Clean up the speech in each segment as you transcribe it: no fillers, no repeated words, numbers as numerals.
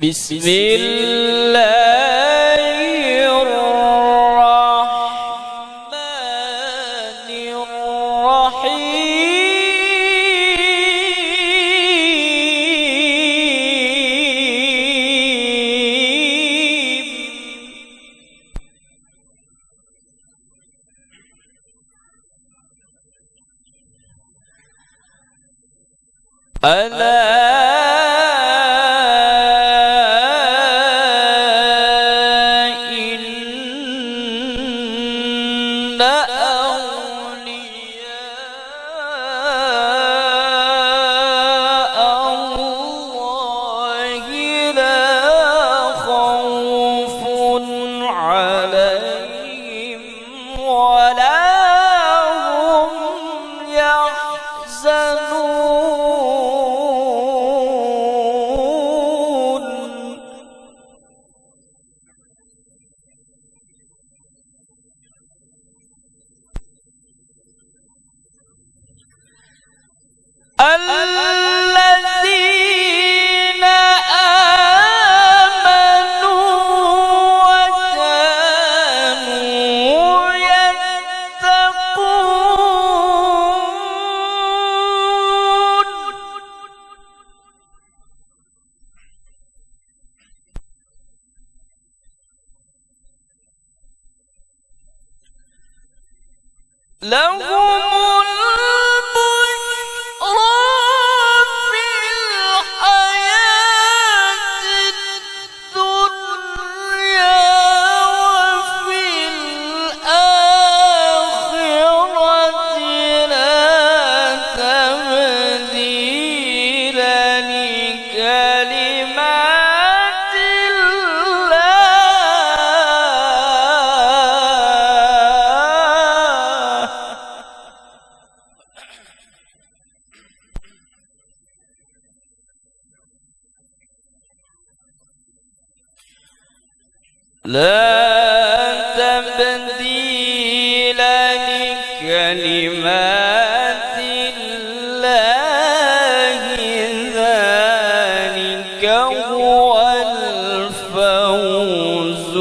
بسم الله الرحمن الرحيم ألا الذين آمنوا وكانوا يتقون لهم لا تبديل لكلمات الله ذلك هو الفوز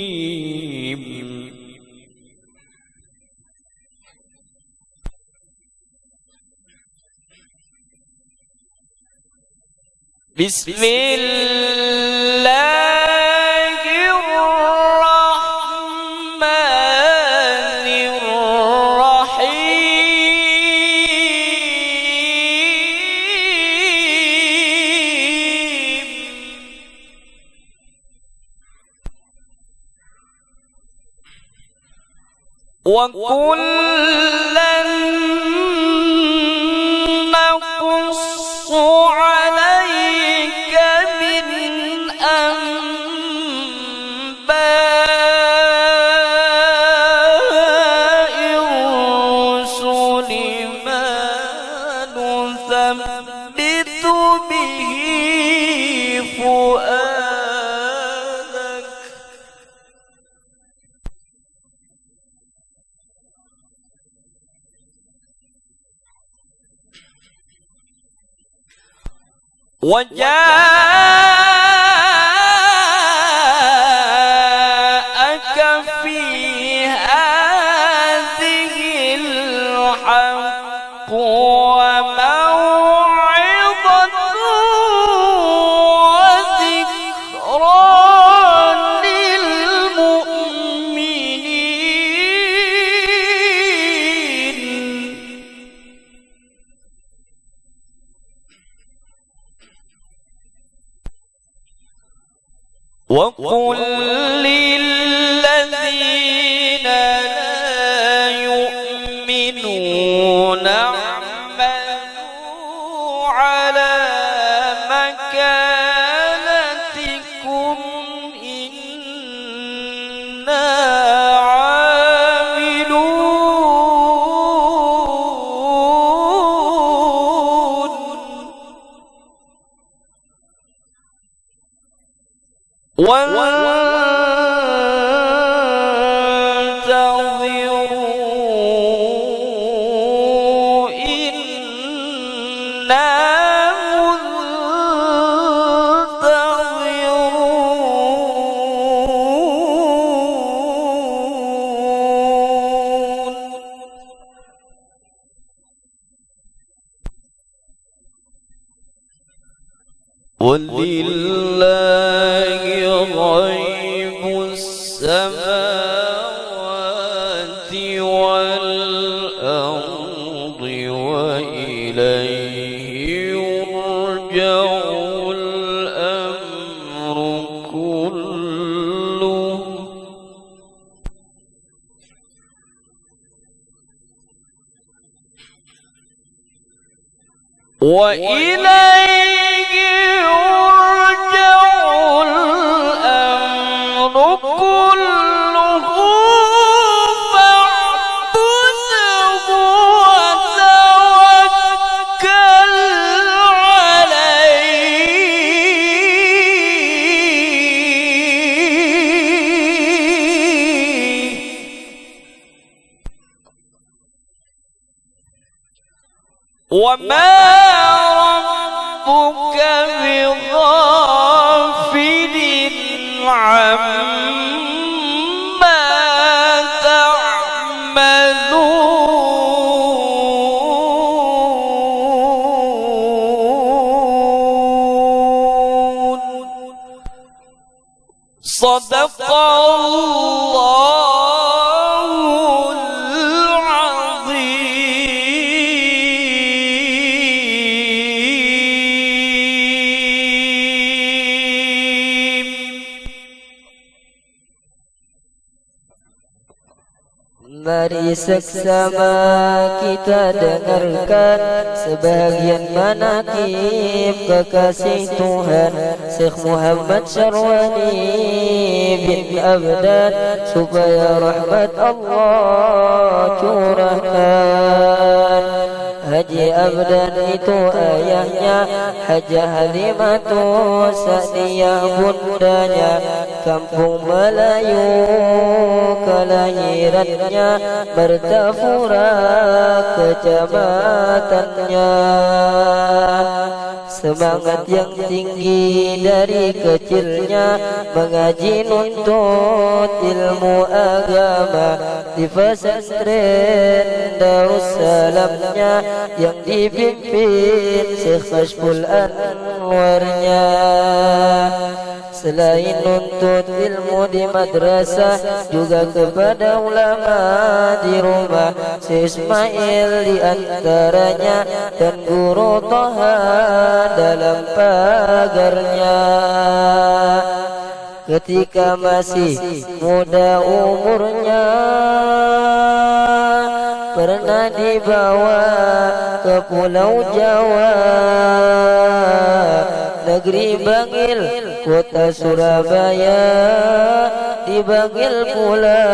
العظيم بسم الله الرحمن الرحيم وكلا نقص عليك من أنباء الرسل ما نثبت به فؤادك وجاءك في هذه الحق وموعظة وذكرى للمؤمنين وقل للذين لا يؤمنون اعملوا على مكانتكم إنا عاملون وانتظروا إنا ولله غيب السماوات والأرض وإليه يرجع الأمر كله وإليه يرجع الأمر كله فاعبده وتوكل عليه وما ربك بغافل عما تعملون صدق الله العظيم. Mari seksama kita dengarkan sebahagian manaqib kekasih Tuhan Syekh Muhammad Syarwani bin Abdan, supaya rahmat Allah curahkan. Haji Abdan itu ayahnya, Hajah Halimatus Sa'diyah bundanya. Kampung Melayu kelahirannya, Martapura kecamatannya. Semangat yang tinggi dari kecilnya, mengaji nuntut ilmu agama di pesantren Darussalamnya yang dipimpin Syekh Kashful Anwarnya. Selain nuntut ilmu di madrasah, juga kepada ulama di rumah, Syekh Ismail di antaranya, dan guru Toha dalam pagarnya. Ketika masih muda umurnya, pernah dibawa ke Pulau Jawa, negeri Bangil, kota Surabaya. Dipanggil pula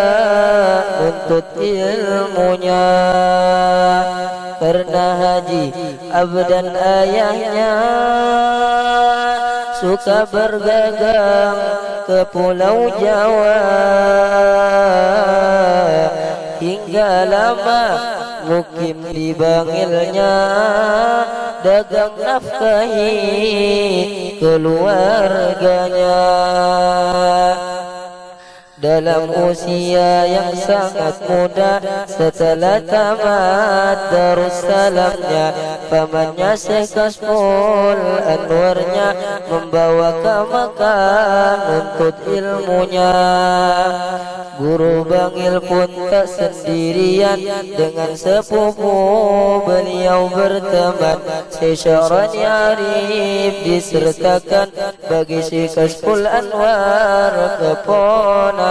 untuk ilmunya, karena Haji Abdan ayahnya suka berdagang ke Pulau Jawa. Hingga lama mukim di Bangilnya, dagang nafkahi keluarganya. Dalam usia yang sangat muda, setelah tamat Darussalamnya, pamannya Syekh Kashful Anwarnya membawa ke Makkah nuntut ilmunya. Guru Bangil pun tak sendirian, dengan sepupu beliau berteman. Syekh Syarwani Arif disertakan bagi Syekh Kashful Anwar keponakan.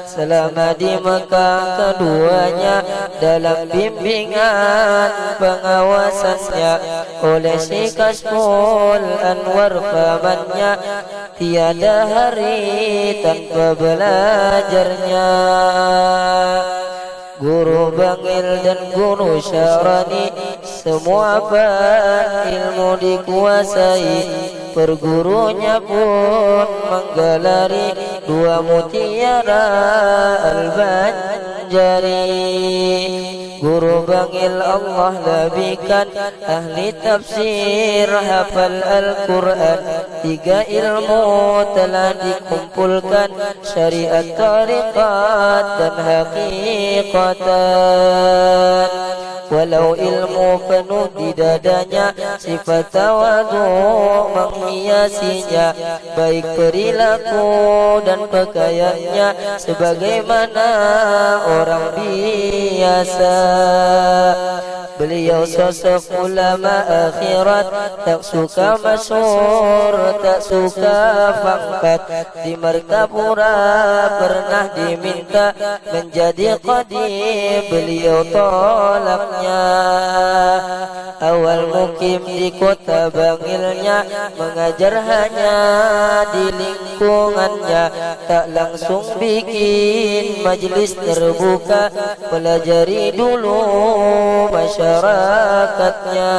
Selama di Mekah keduanya dalam bimbingan pengawasannya oleh Syekh Kashful Anwar pamannya, tiada hari tanpa belajarnya. Guru Bangil dan guru Syarwani semua ilmu dikuasai. Pergurunya pun menggelari dua mutiara Al-Banjari. Guru Bangil Allah nabikan ahli tafsir, hafal Al-Quran. Tiga ilmu telah dikumpulkan, syariat, tariqat, dan hakikatan. walau ilmu penuh di dadanya, sifat tawadu menghiasinya, baik perilaku dan pakaiannya sebagaimana orang biasa. Beliau sosok ulama akhirat, tak suka masyhur, tak suka pangkat. Di Martapura pernah diminta menjadi qadi, beliau tolaknya. Awal mukim di kota Bangilnya, mengajar hanya di lingkungannya, tak langsung bikin majelis terbuka, pelajari dulu masyarakatnya.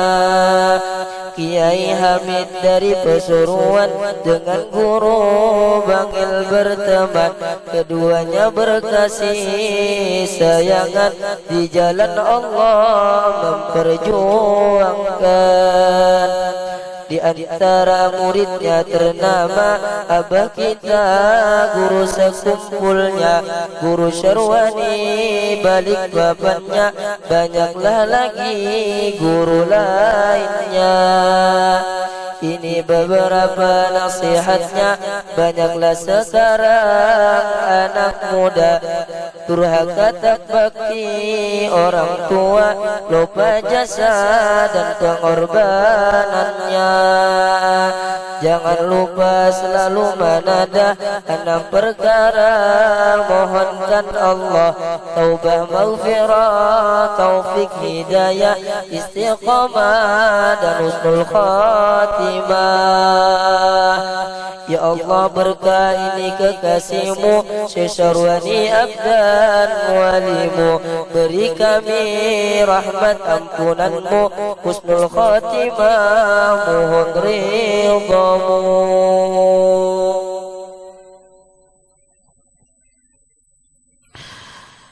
Kiai Hamid dari Pasuruan dengan guru Bangil berteman, keduanya berkasih sayangan, di jalan Allah memperjuangkan. Di antara muridnya ternama abah kita, guru sekumpulnya, Guru Syarwani. Balik bapaknya banyaklah lagi guru lainnya. Ini beberapa nasihatnya, banyaklah sekarang anak muda durhaka tak bakti orang tua, lupa jasa dan pengorbanannya. Jangan lupa selalu menadah 6 perkara, mohonkan Allah taubah maghfirah, taufik hidayah, istiqamah dan husnul khatimah. Ya Allah, berkah ini kekasih-Mu, Syekh Syarwani Abdan walimu, beri kami rahmat ampunan-Mu, husnul khatimah, mohon ridha-Mu.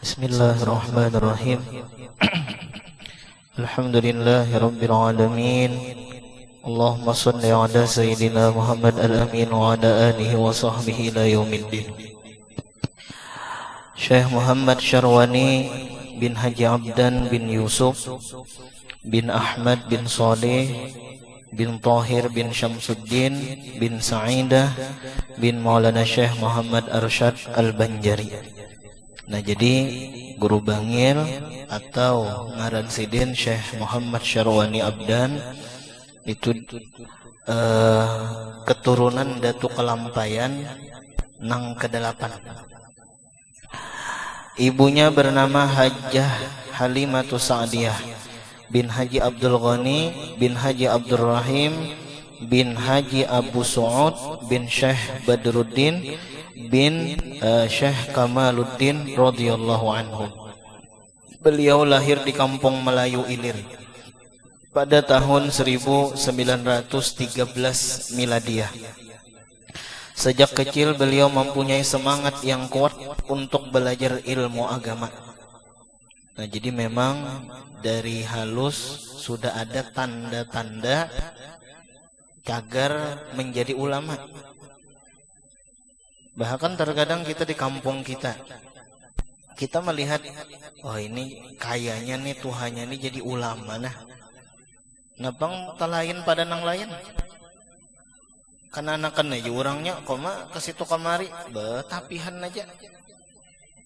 Bismillahirrahmanirrahim. Alhamdulillahirabbil alamin. Allahumma shalli ala sayyidina Muhammad al-amin wa ala alihi wa sahbihi ila yaumiddin. Syekh Muhammad Syarwani bin Haji Abdan bin Yusuf bin Ahmad bin Saleh bin Tahir bin Syamsuddin bin Sa'idah bin Maulana Syekh Muhammad Arsyad Al-Banjari. Nah, jadi guru Bangil atau ngaran sidin Syekh Muhammad Syarwani Abdan itu keturunan Datu Kelampayan nang ke-8. Ibunya bernama Hajjah Halimatus Sa'diyah bin Haji Abdul Ghani bin Haji Abdul Rahim bin Haji Abu Su'ud bin Syekh Badruddin bin Syekh Kamaluddin radhiyallahu anhu. Beliau lahir di Kampung Melayu Ilir pada tahun 1913 miladiah. Sejak kecil beliau mempunyai semangat yang kuat untuk belajar ilmu agama. Nah, jadi memang dari halus sudah ada tanda-tanda cagar menjadi ulama. Bahkan terkadang kita di kampung kita melihat, oh ini kayaknya nih Tuhannya nih jadi ulama. Napang talain pada nang lain. Kananakan aja orangnya, koma ke situ kamari, betapihan aja.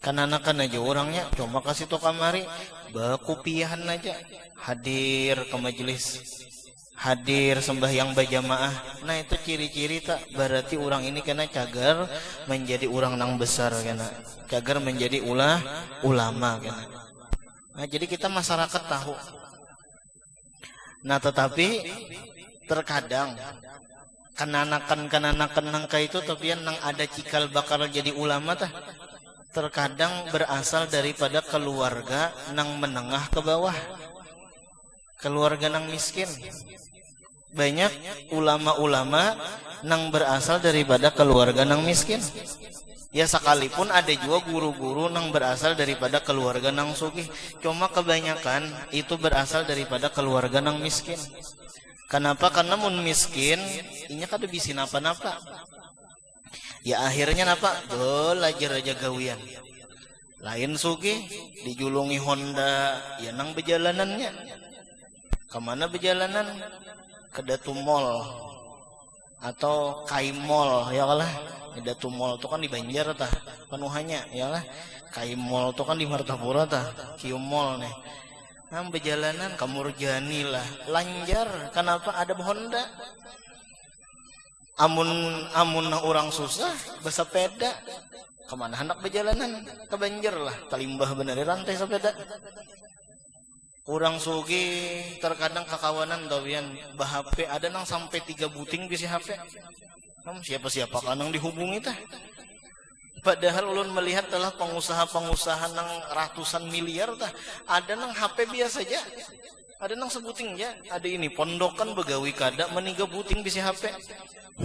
Kananakan aja orangnya, cuma ke situ kamari, bekupiahan aja. Hadir ke majelis, hadir sembahyang berjamaah. Nah, itu ciri-ciri tak berarti orang ini kena cagar menjadi orang nang besar, kena cagar menjadi ulama, kena. Nah, jadi kita masyarakat tahu. Nah, tetapi terkadang kananakan nangka itu tapi nang ada cikal bakal jadi ulama tah terkadang berasal daripada keluarga nang menengah ke bawah, keluarga nang miskin. Banyak ulama-ulama nang berasal daripada keluarga nang miskin. Ya, sekalipun ada juga guru-guru nang berasal daripada keluarga nang sugih, cuma kebanyakan itu berasal daripada keluarga nang miskin. Kenapa? Karena mun miskin inya kada bisa napa-napa. Ya akhirnya napa? Belajar aja gawian. Lain sugih dijulungi Honda, ya nang bejalanannya. Kemana bejalanan? Ke Datu Mall atau Kai Mall, ya lah. Di Datu Mall itu kan di Banjar tah, penuhannya, ya lah. Kai Mall itu kan di Martapura tah, Kiu Mall nih. Nang bejalanan Kamurjani lah, lanjar. Kenapa ada Honda? Amun orang susah bersepeda. Kemana hendak berjalanan? Ke Banjar lah, kalimbah bener rantai sepeda. Orang sugi terkadang kakawanan tawian bah-HP ada nang sampai 3 buting bisi HP. Siapa-siapa kanang dihubungi tah. Padahal ulun melihat telah pengusaha-pengusaha nang ratusan miliar tah. Ada nang HP biasa aja. Ada nang sebuting ya. Ada ini pondokan begawi kada meniga buting bisi HP.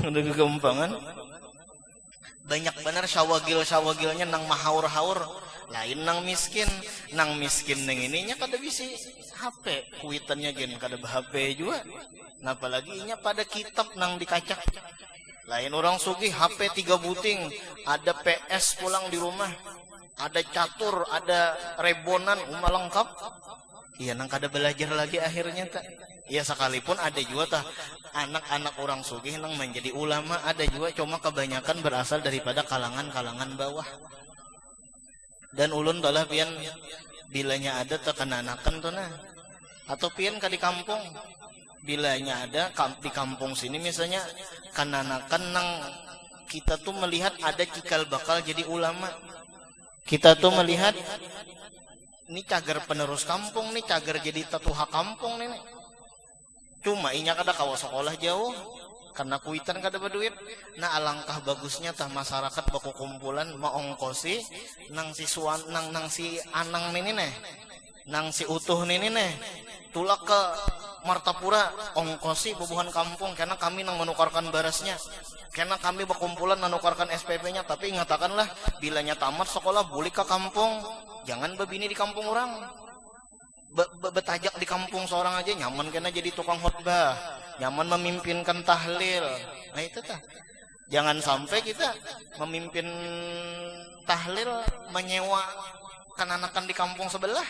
Udah kegampangan. Banyak benar syawagil-syawagilnya nang mahaur-haur. Lain nang miskin nang ininya kada bisi HP. Kuitannya gen kada HP juga. Nah apalagi inya pada kitab nang dikacak. Lain orang sugih HP 3 buting. Ada PS pulang di rumah. Ada catur, ada rebonan, lengkap. Iya nang kada belajar lagi akhirnya tak. Ya sekalipun ada juga tah anak-anak orang sugih nang menjadi ulama, ada juga, cuma kebanyakan berasal daripada kalangan-kalangan bawah. Dan ulun telah pian bilanya ada tekenanakan tuh nah. Atau pian ka di kampung bilanya ada di kampung sini misalnya kananakan nang kita tuh melihat ada cikal bakal jadi ulama. Kita tuh melihat ini cagar penerus kampung nih, cagar jadi tatuha kampung nih. Cuma inya kada kawa sekolah jauh karena kuitan kada berduit. Nah alangkah bagusnya tah masyarakat baku kumpulan maongkosi nang siswa nang si anang nini neh, nang si utuh nini neh, tulak ke Martapura ongkosi bubuhan kampung karena kami nang menukarkan barasnya. Karena kami berkumpulan menukarkan SPP-nya, tapi ingatakanlah bilanya tamat sekolah boleh ke kampung, jangan bebini di kampung orang. Betajak di kampung seorang aja nyaman karena jadi tukang khotbah, nyaman memimpinkan tahlil. Nah itu tah. Jangan sampai kita memimpin tahlil menyewa kananakan di kampung sebelah.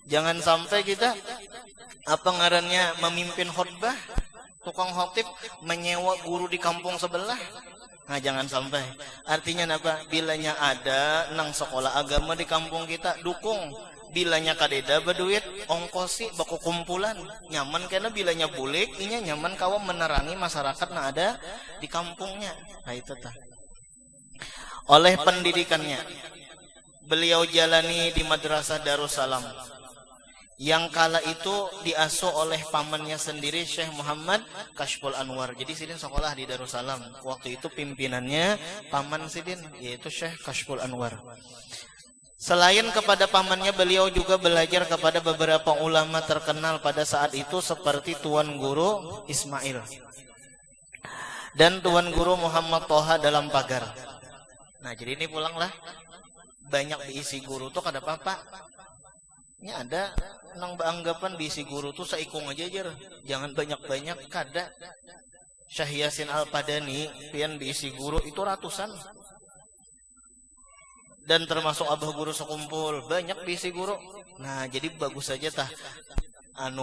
Jangan sampai kita apa ngarannya memimpin khotbah, tukang khotib menyewa guru di kampung sebelah. Nah jangan sampai. Artinya apa? Bilanya ada nang sekolah agama di kampung kita dukung. Bilanya kadeda berduit ongkosi baku kumpulan nyaman karena bilanya bulik inya nyaman kawan menerangi masyarakat nah ada di kampungnya. Nah itu tah. Oleh pendidikannya beliau jalani di Madrasah Darussalam yang kala itu diasuh oleh pamannya sendiri Syekh Muhammad Kashful Anwar. Jadi sidin sekolah di Darussalam. Waktu itu pimpinannya paman sidin yaitu Syekh Kashful Anwar. Selain kepada pamannya, beliau juga belajar kepada beberapa ulama terkenal pada saat itu seperti Tuan Guru Ismail dan Tuan Guru Muhammad Toha dalam pagar. Nah jadi ini pulanglah banyak diisi guru tuh kada apa-apa. Ini ada nang beranggapan diisi guru tuh seikung aja jer, jangan banyak-banyak kada. Syekh Yasin Al-Padani pian diisi guru itu ratusan. Dan termasuk abah guru sekumpul banyak diisi guru. Nah jadi bagus saja tah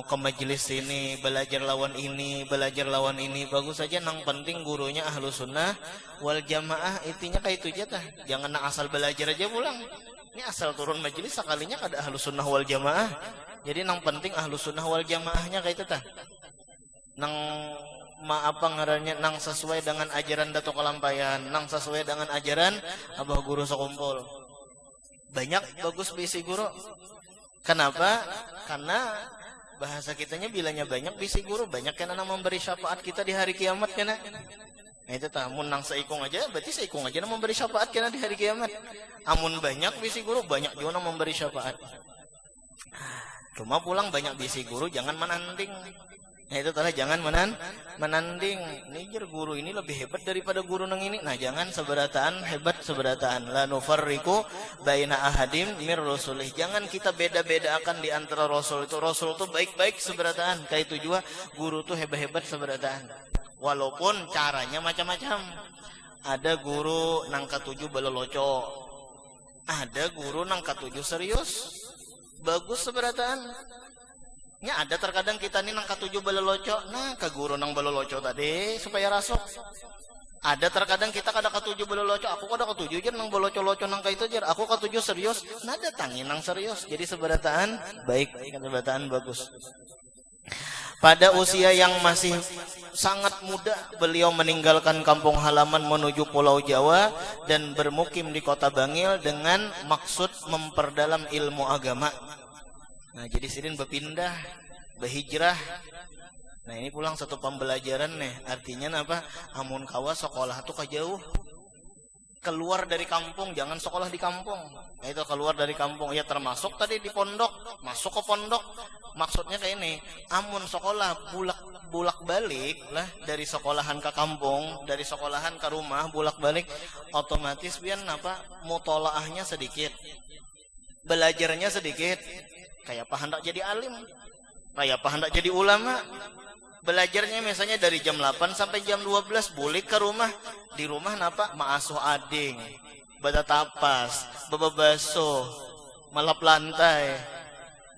ke majelis ini belajar lawan ini bagus saja. Nang penting gurunya ahlu sunnah wal jamaah, intinya kayak itu aja tah. Jangan nang asal belajar aja pulang. Ini asal turun majelis sekalinya ada ahlu sunnah wal jamaah. Jadi nang penting ahlu sunnah wal jamaahnya kayak itu tah. Nang apa ngarannya nang sesuai dengan ajaran Datuk Kalampayan, nang sesuai dengan ajaran abah guru sekumpul. Banyak bagus bisi guru. Kenapa? Karena bahasa kitanya bilanya banyak bisi guru, banyak yang nang memberi syafaat kita di hari kiamat kena. Nah itu tah, mun nang seikung aja berarti seikung aja nang memberi syafaat kena di hari kiamat. Amun banyak bisi guru, banyak juga nang memberi syafaat. Cuma pulang banyak bisi guru jangan menanding. Nah itu telah jangan menanding. Nijer guru ini lebih hebat daripada guru nang ini. Nah jangan seberataan hebat seberataan. La nufarriqu baina ahadim mir rasulih. Jangan kita beda-bedakan di antara rasul itu. Rasul itu baik-baik seberataan. Kayak itu juga guru itu hebat-hebat seberataan. Walaupun caranya macam-macam. Ada guru nang ketujuh beloloco. Ada guru nang katujuh serius, bagus seberataan. Nya ada terkadang kita nih nang katujuh baloloco, nah ke guru nang baloloco tadi supaya rasuk. Ada terkadang kita kada katujuh baloloco, aku kada katujuh jer nang baloco-loco nang kaitu jer, aku katujuh serius, nah datangi nang serius. Jadi seberataan baik, seberataan bagus. Pada usia yang masih sangat muda, beliau meninggalkan kampung halaman menuju Pulau Jawa dan bermukim di Kota Bangil dengan maksud memperdalam ilmu agama. Nah, jadi sidin berpindah, berhijrah. Nah, ini pulang satu pembelajaran nih. Artinya apa? Amun kawa sekolah tuh kejauh. Keluar dari kampung, jangan sekolah di kampung. Nah, itu keluar dari kampung. Ya termasuk tadi di pondok, masuk ke pondok. Maksudnya kayak ini, amun sekolah bulak balik lah dari sekolahan ke kampung, dari sekolahan ke rumah bulak balik, otomatis biar apa? Mutolaahnya sedikit, belajarnya sedikit. Kayak apa hendak jadi alim, kayak apa hendak jadi ulama. Belajarnya misalnya dari jam 8 sampai jam 12, balik ke rumah. Di rumah napa? Maasuh ading, bada tapas, bababaso, malap lantai.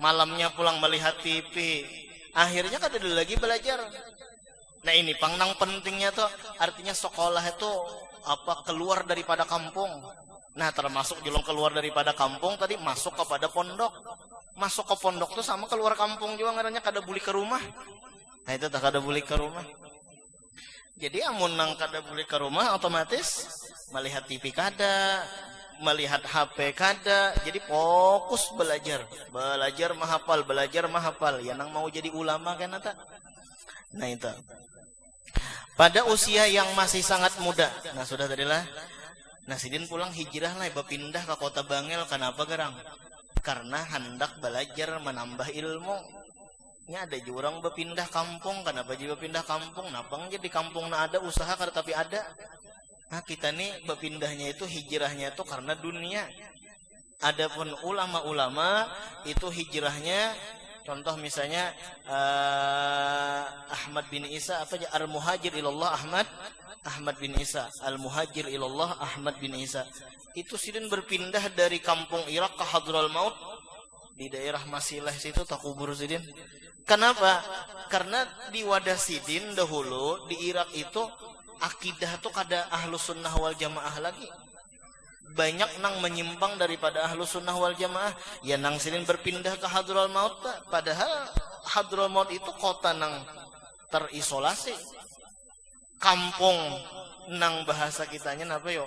Malamnya pulang melihat TV. Akhirnya kada ada lagi belajar. Nah, ini pangnang pentingnya tuh, artinya sekolah itu apa? Keluar daripada kampung. Nah, termasuk jelong keluar daripada kampung tadi masuk kepada pondok. Masuk ke pondok tuh sama keluar kampung juga, ngarannya kada buli ke rumah. Nah, itu tak kada buli ke rumah. Jadi amun nang kada buli ke rumah, otomatis melihat TV kada, melihat HP kada. Jadi fokus belajar, belajar mahafal, ya nang mau jadi ulama kan tak. Nah, itu pada usia yang masih sangat muda. Nah, sudah tadilah. Nah, sidin pulang hijrah lah, berpindah ke Kota Bangil. Kenapa gerang? Karena hendak belajar menambah ilmu. Nya ada jurang berpindah kampung. Kenapa juga pindah kampung? Napang jadi kampung na ada usaha kada tapi ada. Nah, kita nih berpindahnya itu hijrahnya itu karena dunia. Adapun ulama-ulama itu hijrahnya, contoh misalnya Ahmad bin Isa apa aja, Al-Muhajir ilallah Ahmad bin Isa, Al-Muhajir ilallah Ahmad bin Isa. Itu sidin berpindah dari kampung Irak ke Hadral Maut di daerah Masilah situ tak kubur sidin. Kenapa? Karena di wadah sidin dahulu di Irak itu akidah tuh kada Ahlus Sunnah wal Jamaah lagi. Banyak nang menyimpang daripada Ahlus Sunnah wal Jamaah. Ya nang sidin berpindah ke Hadral Maut, padahal Hadral Maut itu kota nang terisolasi. Kampung nang bahasa kitanya napa yo?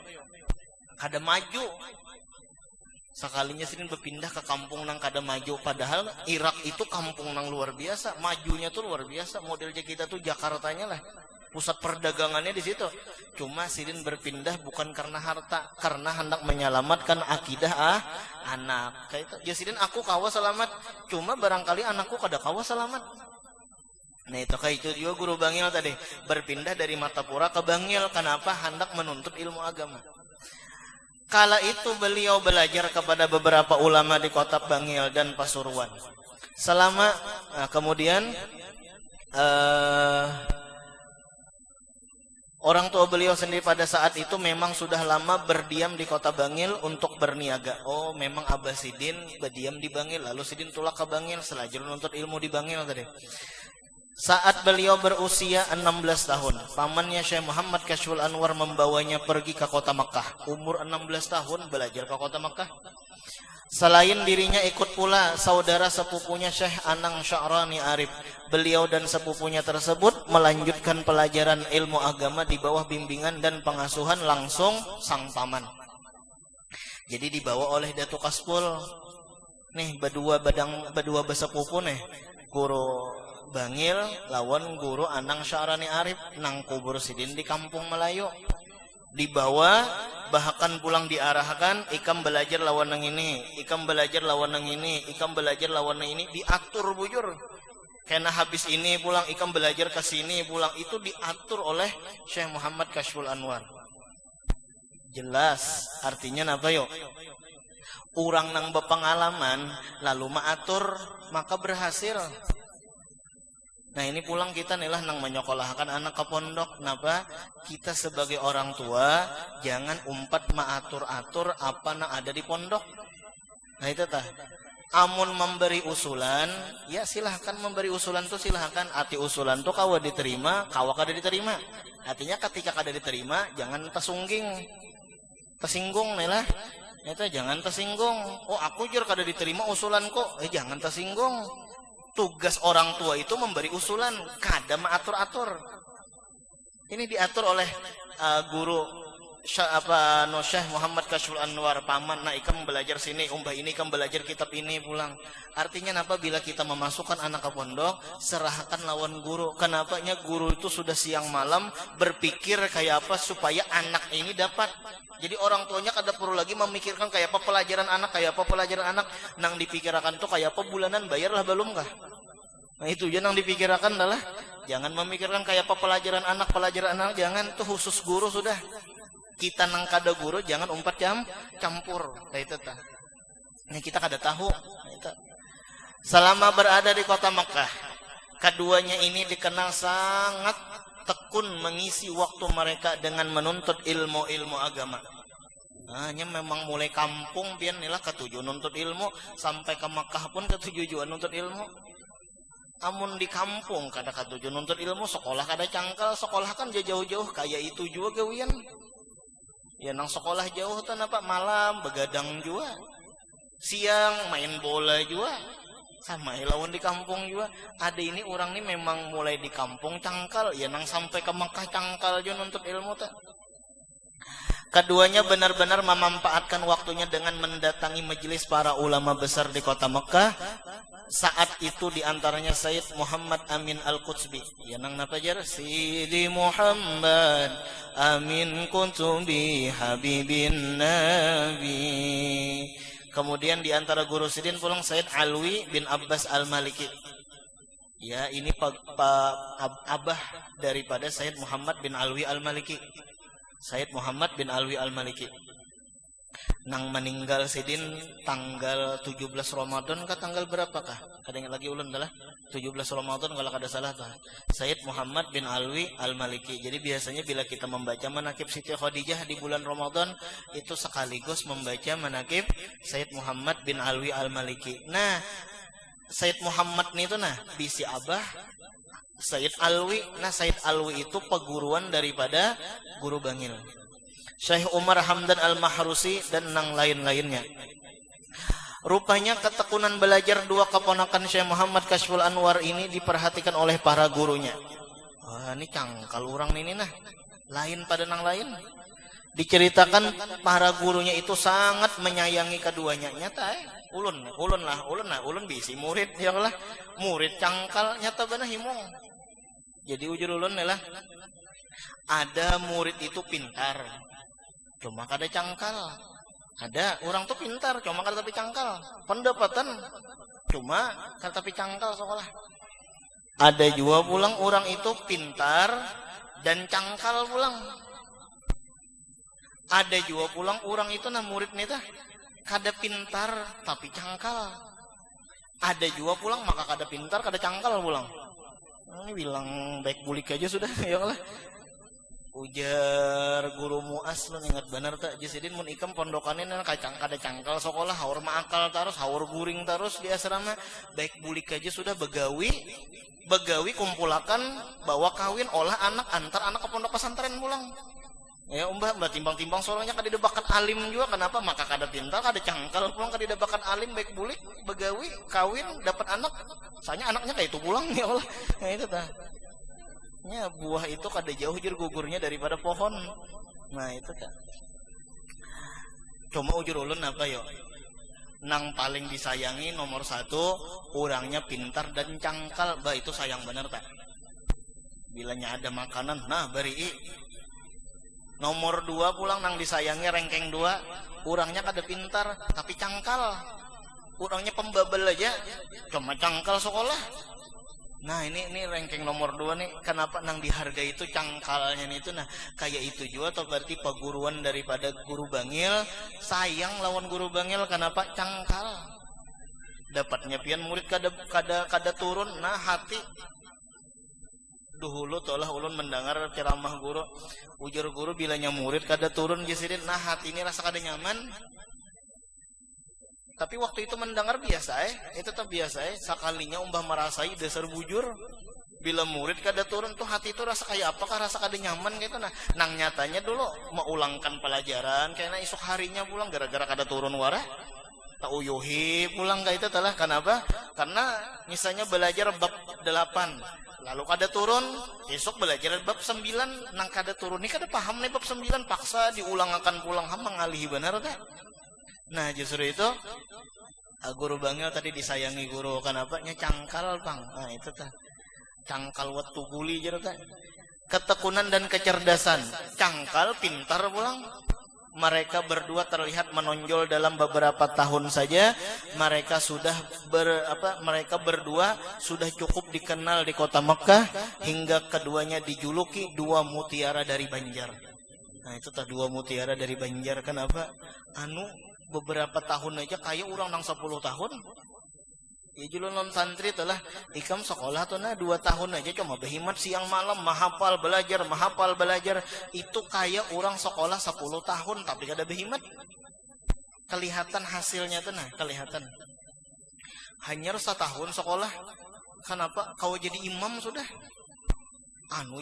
Kada maju. Sekalinya sidin berpindah ke kampung nang kada maju, padahal Irak itu kampung nang luar biasa, majunya tuh luar biasa. Model kita tuh Jakartanya lah, pusat perdagangannya di situ. Cuma sidin berpindah bukan karena harta, karena hendak menyelamatkan akidah anak. Kayak itu. Ya sidin aku kawa selamat, cuma barangkali anakku kada kawa selamat. Nah, itu kayak itu juga guru Bangil tadi berpindah dari Martapura ke Bangil. Kenapa? Hendak menuntut ilmu agama. Kala itu beliau belajar kepada beberapa ulama di Kota Bangil dan Pasuruan. Selama kemudian orang tua beliau sendiri pada saat itu memang sudah lama berdiam di Kota Bangil untuk berniaga. Oh, memang Abah Sidin berdiam di Bangil, lalu Sidin tulak ke Bangil selajar menuntut ilmu di Bangil tadi. Saat beliau berusia 16 tahun, pamannya Syekh Muhammad Kashful Anwar membawanya pergi ke kota Makkah. Umur 16 tahun belajar ke kota Makkah. Selain dirinya ikut pula saudara sepupunya Syekh Anang Sya'rani Arif. Beliau dan sepupunya tersebut melanjutkan pelajaran ilmu agama di bawah bimbingan dan pengasuhan langsung sang paman. Jadi dibawa oleh Datuk Kaspul. Nih berdua besepupu nih, guru Bangil lawan guru Anang Sya'rani Arif nang kubur sidin di kampung Melayu. Dibawa, bahkan pulang diarahkan, ikam belajar lawan nang ini, ikam belajar lawan nang ini, ikam belajar lawan nang ini, diatur bujur. Karena habis ini pulang, ikam belajar ke sini pulang, itu diatur oleh Syekh Muhammad Kashful Anwar. Jelas artinya apa yo? Orang nang berpengalaman lalu maatur maka berhasil. Nah ini pulang kita nih lah nang menyekolahkan anak ke pondok. Kenapa? Kita sebagai orang tua jangan umpat maatur-atur apa nang ada di pondok. Nah itu tah. Amun memberi usulan, ya silahkan memberi usulan tuh silahkan. Arti usulan tuh kawa diterima, kawa kada diterima. Artinya ketika kada diterima, jangan tersinggung nih lah. Itu jangan tersinggung. Oh aku jur kada diterima usulan kok. Jangan tersinggung. Tugas orang tua itu memberi usulan, kada mengatur-atur. Ini diatur oleh guru Syekh Muhammad Kashful Anwar paman. Nah ikam belajar sini, umbah ini ikam belajar kitab ini pulang. Artinya kenapa bila kita memasukkan anak ke pondok, serahkan lawan guru. Kenapanya guru itu sudah siang malam berpikir kayak apa supaya anak ini dapat. Jadi orang tuanya kada perlu lagi memikirkan kayak apa pelajaran anak, nang dipikirkan tuh kayak apa bulanan bayarlah belum kah? Nah itu aja nang dipikirkan adalah jangan memikirkan kayak apa pelajaran anak, jangan, tuh khusus guru sudah. Kita nang kada guru jangan umpat campur. Nah itu tah. Ini kita kada tahu. Nah, itu. Selama berada di kota Makkah, keduanya ini dikenal sangat tekun mengisi waktu mereka dengan menuntut ilmu agama. Hanya memang mulai kampung pian nilah ketujuan nuntut ilmu, sampai ke Makkah pun ketujuan nuntut ilmu. Amun di kampung kada ketujuan nuntut ilmu, sekolah kada cangkal, sekolah kan jauh-jauh kayak itu juga gawian. Ya nang sekolah jauh tuh napa malam begadang juga. Siang main bola juga. Sama lawan di kampung juga. Ada ini orang ini memang mulai di kampung cangkal, ya nang sampai ke Makkah cangkal juga nuntut ilmu tak. Keduanya benar-benar memanfaatkan waktunya dengan mendatangi majelis para ulama besar di kota Makkah. Saat itu diantaranya Sayyid Muhammad Amin Al-Qutsbi. Ya nang napa jar? Sidi Muhammad Amin Qutsbi Habibin Nabi. Kemudian di antara guru sidin pulang Sayyid Alwi bin Abbas Al-Maliki. Ya, ini abah daripada Sayyid Muhammad bin Alwi Al-Maliki. Sayyid Muhammad bin Alwi Al-Maliki. Nang meninggal sidin tanggal 17 Ramadan kah tanggal berapakah? Kada ingat lagi ulun adalah 17 Ramadan kalau kada salah tah. Sayyid Muhammad bin Alwi Al-Maliki. Jadi biasanya bila kita membaca manaqib Siti Khadijah di bulan Ramadan itu sekaligus membaca manaqib Sayyid Muhammad bin Alwi Al-Maliki. Nah, Sayyid Muhammad ini tuh bisi abah Sayyid Alwi. Nah, Sayyid Alwi itu peguruan daripada guru bangil Syekh Umar Hamdan Al-Mahrusi dan nang lain-lainnya. Rupanya ketekunan belajar dua keponakan Syekh Muhammad Kashful Anwar ini diperhatikan oleh para gurunya. Wah, ini cangkal orang ini lain pada nang lain. Diceritakan para gurunya itu sangat menyayangi keduanya. Nyata ulun bisi murid ya lah. Murid cangkal nyata benar himong. Jadi ujur ulun lah. Ada murid itu pintar, cuma kada cangkal. Ada orang tuh pintar, cuma kada tapi cangkal. Pendapatan, cuma kada tapi cangkal sekolah. Ada juga pulang orang itu pintar dan cangkal pulang. Ada juga pulang orang itu murid nih kada pintar tapi cangkal. Ada juga pulang maka kada pintar kada cangkal pulang. Ini bilang baik bulik aja sudah ya lah. Ujar guru muas lu ingat benar tak jasidin mun ikam pondokanin kada cangkal sekolah haur maakal terus haur guring terus di asrama baik bulik aja sudah begawi kumpulakan bawa kawin olah anak antar anak ke pondok pesantren pulang. Ya mbak timbang-timbang soalnya kada dibakat alim juga kenapa maka kada pintar kada cangkal pulang kada dibakat alim baik bulik begawi kawin dapat anak soalnya anaknya kayak itu pulang ya Allah. Nah itu tah. Ya, buah itu kada jauh jur gugurnya daripada pohon. Nah itu kan. Cuma ujur ulun apa yo? Nang paling disayangi nomor 1 orangnya pintar dan cangkal. Bah itu sayang bener tak? Bilanya ada makanan, nah beri. Nomor 2 pulang nang disayangi rengkeng 2 orangnya kada pintar tapi cangkal. Orangnya pembabel aja, cuma cangkal sekolah. Nah ini ranking nomor 2 nih. Kenapa nang dihargai itu cangkalnya itu kayak itu juga atau berarti peguruan daripada guru bangil sayang lawan guru bangil kenapa cangkal. Dapatnya pian murid kada turun hati. Duhulu tolah ulun mendengar ceramah guru, ujar guru bilanya murid kada turun gisidin, nah hati ini rasa kada nyaman. Tapi waktu itu mendengar biasa itu tetap biasa sakalinya umbah merasai dasar bujur. Bila murid kada turun tuh hati itu rasa kayak apakah rasa kada nyaman gitu. Nah nang nyatanya dulu mau ulangkan pelajaran karena esok harinya pulang gara-gara kada turun wara tak uyuhi pulang kayak itu telah. Kenapa? Karena misalnya belajar bab 8 lalu kada turun, esok belajar bab 9 nang kada turun ini kada paham nih bab 9 paksa diulangakan pulang ham mengalihi benar tak? Nah justru itu guru bangil tadi disayangi guru kenapa nya cangkal bang. Nah itu tah cangkal watu guli jero tah. Ketekunan dan kecerdasan, cangkal pintar pulang. Mereka berdua terlihat menonjol dalam beberapa tahun saja. Mereka sudah mereka berdua sudah cukup dikenal di kota Mekah hingga keduanya dijuluki dua mutiara dari Banjar. Nah itu tah dua mutiara dari Banjar. Kenapa? Beberapa tahun aja kayak orang nang 10 tahun. Ya julun non santri telah ikam sekolah tuh 2 tahun aja cuma berhimat siang malam mahafal belajar itu kayak orang sekolah 10 tahun tapi kada berhimat. Kelihatan hasilnya tuh kelihatan. Hanya 1 tahun sekolah. Kenapa kau jadi imam sudah?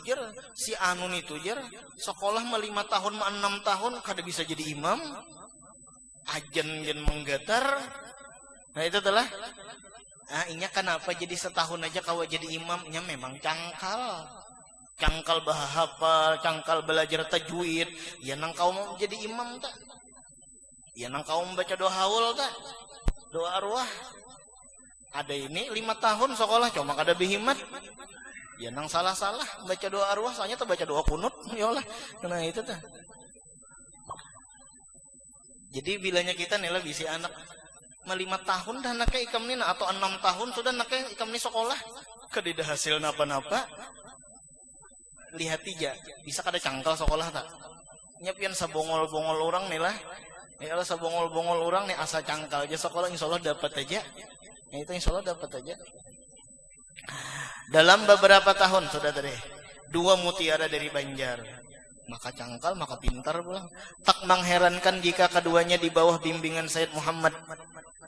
Jer si itu jer sekolah 5 tahun 6 tahun kada bisa jadi imam. Ajan menggatar. Nah itu telah inya kenapa jadi setahun aja kau jadi imamnya memang cangkal bahafal, cangkal belajar tajwid. Ya nang kau mau jadi imam tak? Ya nang kau membaca doa haul tak? Doa arwah. Ada ini 5 tahun sekolah cuma kada bihimat. Ya nang salah-salah baca doa arwah soalnya tuh baca doa kunut. Ya Allah. Nah itu tak. Jadi bilanya kita nih lah bisi anak 5 tahun dah nak ikam ni atau 6 tahun sudah nak ikam ni sekolah kedida hasil napa-napa. Lihat aja bisa kada cangkal sekolah tak? Nyapian sabongol-bongol orang nih lah. Ya Allah sabongol-bongol orang nih asa cangkal aja sekolah insyaallah dapat aja. Ya itu insyaallah dapat aja. Dalam beberapa tahun sudah tadi 2 mutiara dari Banjar. Maka cangkal, maka pintar pulang. Tak mengherankan jika keduanya di bawah bimbingan Sayyid Muhammad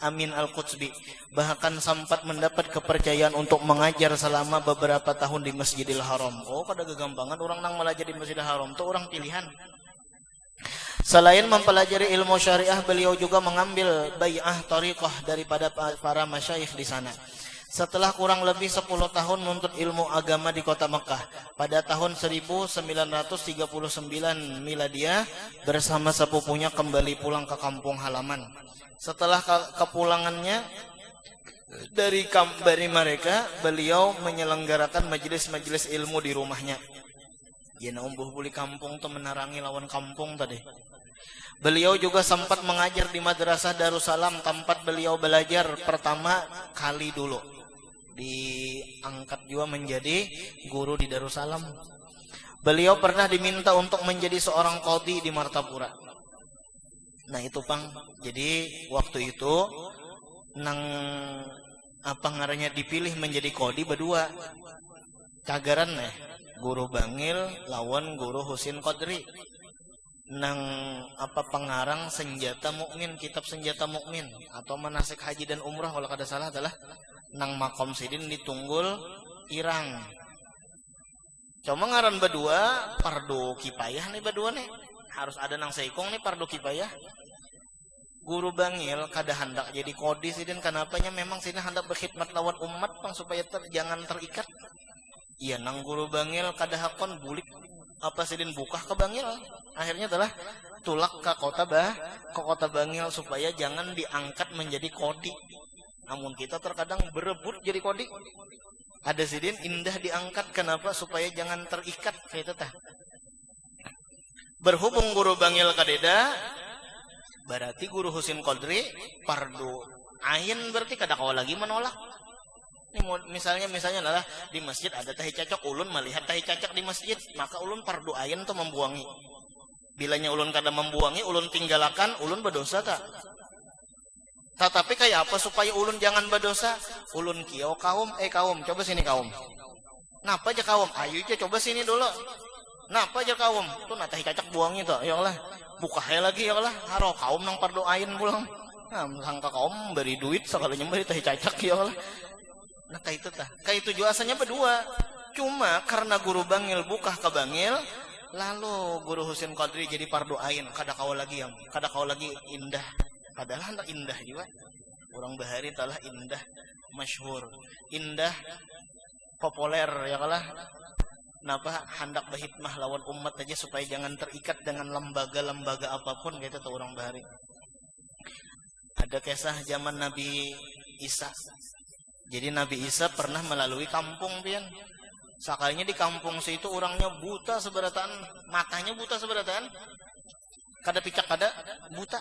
Amin Al-Qutsbi bahkan sempat mendapat kepercayaan untuk mengajar selama beberapa tahun di Masjidil Haram. Oh, kada kegampangan orang nang belajar di Masjidil Haram itu orang pilihan. Selain mempelajari ilmu syariah, beliau juga mengambil bai'ah thariqah daripada para masyayikh di sana. Setelah kurang lebih 10 tahun menuntut ilmu agama di kota Mekah, pada tahun 1939 miladiah bersama sepupunya kembali pulang ke kampung halaman. Setelah kepulangannya dari mereka, beliau menyelenggarakan majelis-majelis ilmu di rumahnya. Ya umbuh buli kampung tuh menarangi lawan kampung tadi. Beliau juga sempat mengajar di Madrasah Darussalam tempat beliau belajar pertama kali dulu. Diangkat juga menjadi guru di Darussalam. Beliau pernah diminta untuk menjadi seorang qadhi di Martapura. Nah itu Pang. Jadi waktu itu nang ngarannya dipilih menjadi qadhi berdua. Cagaran guru Bangil lawan guru Husin Qadri. Nang pengarang senjata mukmin, kitab senjata mukmin atau manasik haji dan umrah kalau kada salah adalah nang Makom Sidin di Tunggul Irang. Cuma ngaran berdua pardo kipayah nih berdua nih. Harus ada nang seikong nih pardo kipayah. Guru Bangil kada hendak jadi qadhi Sidin kenapanya memang Sidin hendak berkhidmat lawan umat Pang supaya jangan terikat. Iya nang guru Bangil kada hakon bulik Sidin buka ke Bangil. Akhirnya adalah tulak ke kota Bangil supaya jangan diangkat menjadi qadhi. Namun kita terkadang berebut jadi qadhi. Ada Sidin indah diangkat kenapa supaya jangan terikat kayak itu tah. Berhubung guru Bangil kadeda berarti guru Husin Qadri pardu ain berarti kada kau lagi menolak. Ini misalnya adalah di masjid ada tahi cacok, ulun melihat tahi cacok di masjid, maka ulun pardu ain tuh membuangi. Bilanya ulun kada membuangi, ulun tinggalakan, ulun berdosa tak? Tetapi kayak apa supaya ulun jangan berdosa? Ulun kiau kaum, kaum, coba sini kaum. Napa aja kawam? Ayo aja coba sini dulu. Napa aja kawam? Tuh natah cacak buangnya tuh. Ya Allah. Buka lagi ya Allah. Haro kaum nang pardoain pulang. Nah, sangka kaum beri duit sekalinya beri teh cacak ya Allah. Nah, kayak itu tah. Kayak itu juasannya berdua. Cuma karena guru bangil buka ke bangil, lalu guru Husin Qadri jadi pardoain. Kada kau lagi yang, kada kau lagi indah. Padahal hendak indah juga. Orang bahari telah indah, masyhur, indah, populer ya kalah. Napa hendak berhikmah lawan umat aja supaya jangan terikat dengan lembaga-lembaga apapun gitu tuh orang bahari. Ada kisah zaman Nabi Isa. Jadi Nabi Isa pernah melalui kampung pian. Sakalinya di kampung situ orangnya buta seberataan, matanya buta seberataan. Kada picak kada buta.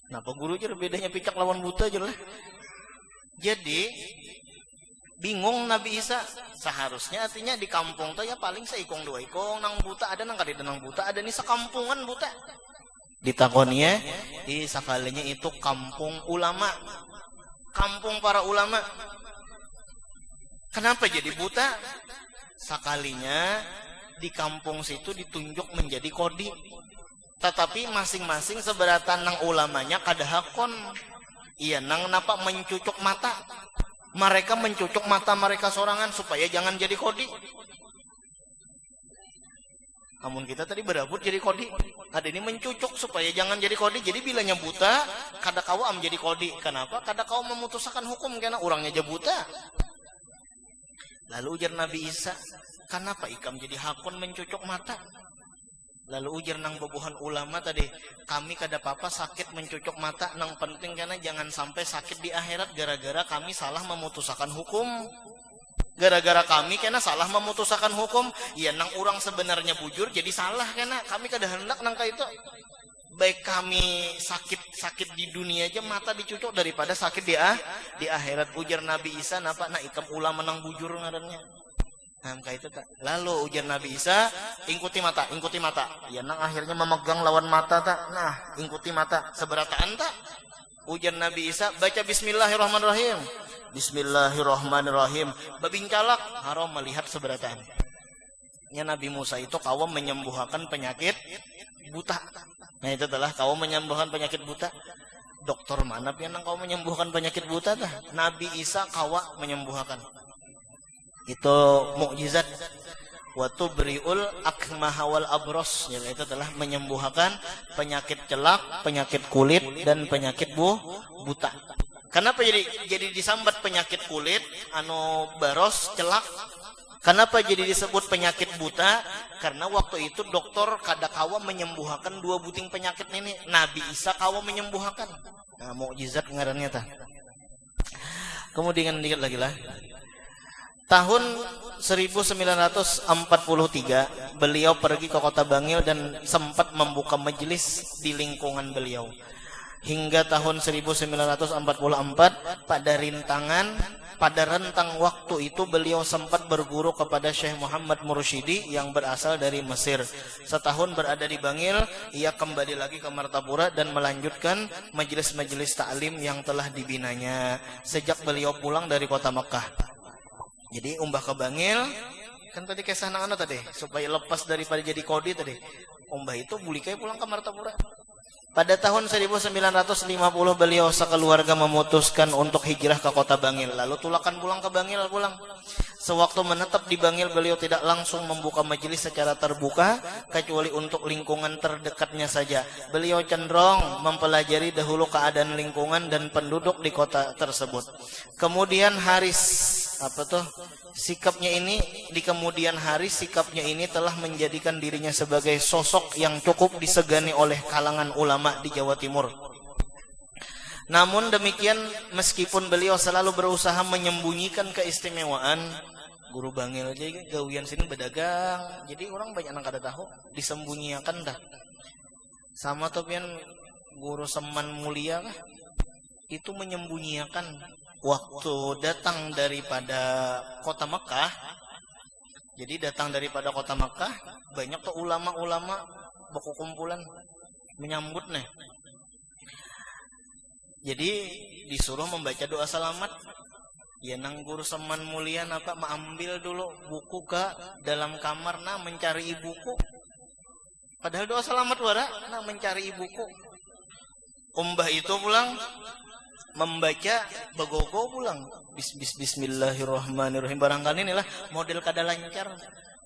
Napa guru aja bedanya picak lawan buta aja lah. Jadi bingung Nabi Isa. Seharusnya artinya di kampung tuh ya paling seikong dua ikong nang buta ada nang kada nang buta ada nih sekampungan buta. Ditakonnya di sakalinya itu kampung ulama. Kampung para ulama. Kenapa jadi buta? Sakalinya di kampung situ ditunjuk menjadi kodi. Tetapi masing-masing seberatan nang ulamanya kada hakon. Iya nang napa mencucuk mata. Mereka mencucuk mata mereka sorangan supaya jangan jadi kodi. Namun kita tadi berabut jadi kodi. Ada ini mencucuk supaya jangan jadi kodi. Jadi bilanya buta, kada kau am jadi kodi. Kenapa? Kada kau memutuskan hukum karena orangnya aja buta. Lalu ujar Nabi Isa, kenapa ikam jadi hakun mencucuk mata? Lalu ujar nang bobohan ulama tadi, kami kada apa-apa sakit mencucuk mata, nang penting karena jangan sampai sakit di akhirat gara-gara kami salah memutuskan hukum. Gara-gara kami kena salah memutuskan hukum, ya nang orang sebenarnya bujur jadi salah kena. Kami kada hendak nang itu. Baik kami sakit di dunia aja mata dicucuk daripada sakit di akhirat. Ujar Nabi Isa napa nak ikam ulama nang bujur ngarannya. Nah, kayak itu tak. Lalu ujar Nabi Isa, ikuti mata. Ya nang akhirnya memegang lawan mata tak. Nah, ikuti mata. Seberataan tak? Ujar Nabi Isa, baca Bismillahirrahmanirrahim. Bismillahirrahmanirrahim. Babingkalak haram melihat seberataan. Ya Nabi Musa itu kawam menyembuhkan penyakit buta. Nah itu adalah kawam menyembuhkan penyakit buta. Dokter mana yang kau menyembuhkan penyakit buta dah? Nabi Isa kawa menyembuhkan. Itu mukjizat. Wa tubriul akmaha wal abros. Ya, itu adalah menyembuhkan penyakit celak, penyakit kulit dan penyakit buta. Kenapa jadi disambat penyakit kulit anu baros celak? Kenapa jadi disebut penyakit buta? Karena waktu itu dokter kada kawa menyembuhkan dua buting penyakit ini. Nabi Isa kawa menyembuhkan. Nah, mukjizat ngarannya tah. Kemudian dikit lagi lah. Tahun 1943 beliau pergi ke kota Bangil dan sempat membuka majelis di lingkungan beliau. Hingga tahun 1944 pada rentang waktu itu beliau sempat berguru kepada Syekh Muhammad Mursyidi yang berasal dari Mesir. Setahun berada di Bangil, ia kembali lagi ke Martapura dan melanjutkan majelis-majelis ta'lim yang telah dibinanya sejak beliau pulang dari kota Mekah. Jadi umbah ke Bangil, kan tadi kisah anak-anak tadi, supaya lepas daripada jadi kodi tadi. Umbah itu bulikai pulang ke Martapura. Pada tahun 1950 beliau sekeluarga memutuskan untuk hijrah ke kota Bangil. Lalu tulakan pulang ke Bangil pulang. Sewaktu menetap di Bangil beliau tidak langsung membuka majelis secara terbuka kecuali untuk lingkungan terdekatnya saja. Beliau cenderung mempelajari dahulu keadaan lingkungan dan penduduk di kota tersebut. Kemudian sikapnya ini di kemudian hari sikapnya ini telah menjadikan dirinya sebagai sosok yang cukup disegani oleh kalangan ulama di Jawa Timur. Namun demikian meskipun beliau selalu berusaha menyembunyikan keistimewaan, guru Bangil aja gawian sini berdagang, jadi orang banyak yang kada tahu, disembunyikan dah. Sama tuh pian guru Seman Mulia kah? Itu menyembunyikan waktu datang daripada kota Mekah. Jadi datang daripada kota Mekah, banyak tuh ulama-ulama berkumpulan menyambut nih. Jadi disuruh membaca doa selamat. Ya nang guru seman mulia napa ambil dulu buku ke dalam kamar nah mencari ibuku. Padahal doa selamat wara nah mencari ibuku. Umbah itu pulang membaca begogo pulang. Bismillahirrahmanirrahim. Barangkali inilah model kada lancar.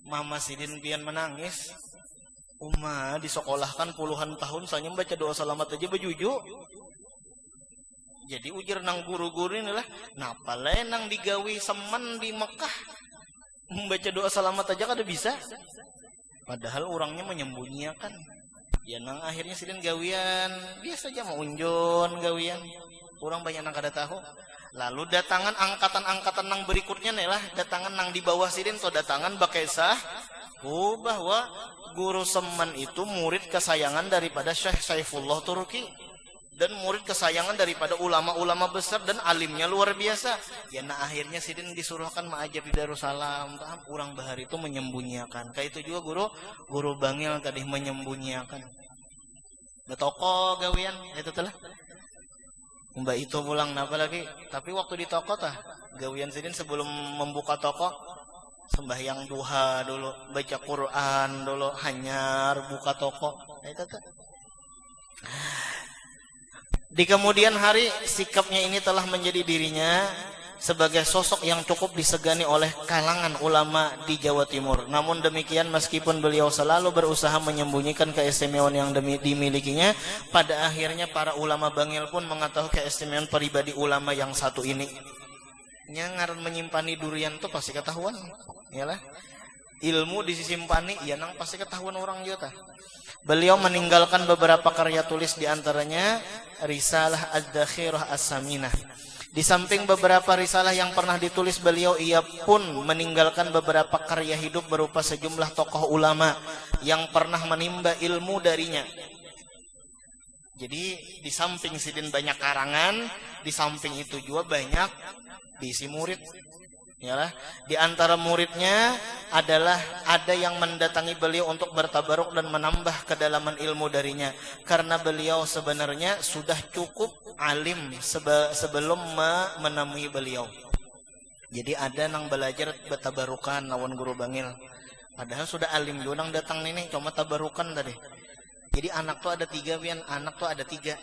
Mama Sidin pian menangis. Disekolahkan puluhan tahun soalnya membaca doa selamat aja bejuju. Jadi ujar nang guru-guru inilah napa lain nang digawi semen di Mekah membaca doa selamat aja kada bisa. Padahal orangnya menyembunyikan. Ya nang akhirnya Sidin gawian biasa aja mau unjon gawian. Orang banyak nang kada tahu. Lalu datangan angkatan-angkatan nang berikutnya nih lah datangan nang di bawah Sidin so datangan bakesah bahwa guru semen itu murid kesayangan daripada Syekh Saifullah Turki. Dan murid kesayangan daripada ulama-ulama besar dan alimnya luar biasa. Ya nah akhirnya Sidin disuruhkan ma'ajab di Darussalam. Orang bahar itu menyembunyikan. Kayak itu juga guru Bangil tadi menyembunyikan. Betoko gawian itu telah. Mbak itu pulang napa lagi? Tapi waktu di toko tah gawian Sidin sebelum membuka toko sembahyang duha dulu, baca Quran dulu, hanyar buka toko. Itu tuh. Di kemudian hari sikapnya ini telah menjadi dirinya sebagai sosok yang cukup disegani oleh kalangan ulama di Jawa Timur. Namun demikian meskipun beliau selalu berusaha menyembunyikan keistimewaan yang dimilikinya, pada akhirnya para ulama Bangil pun mengetahui keistimewaan pribadi ulama yang satu ini. Ngaran menyimpani durian tuh pasti ketahuan, yalah. Ilmu disimpani, ya nang pasti ketahuan orang juga. Beliau meninggalkan beberapa karya tulis diantaranya Risalah Ad-Dakhirah As-Saminah. Di samping beberapa risalah yang pernah ditulis beliau, ia pun meninggalkan beberapa karya hidup berupa sejumlah tokoh ulama yang pernah menimba ilmu darinya. Jadi di samping Sidin banyak karangan, di samping itu juga banyak diisi murid. Yalah, di antara muridnya adalah ada yang mendatangi beliau untuk bertabaruk dan menambah kedalaman ilmu darinya, karena beliau sebenarnya sudah cukup alim sebelum menemui beliau. Jadi ada yang belajar bertabarukan lawan guru Bangil, padahal sudah alim juga nang datang nih cuma tabarukan tadi. Jadi anak tuh ada tiga, anak tuh ada tiga.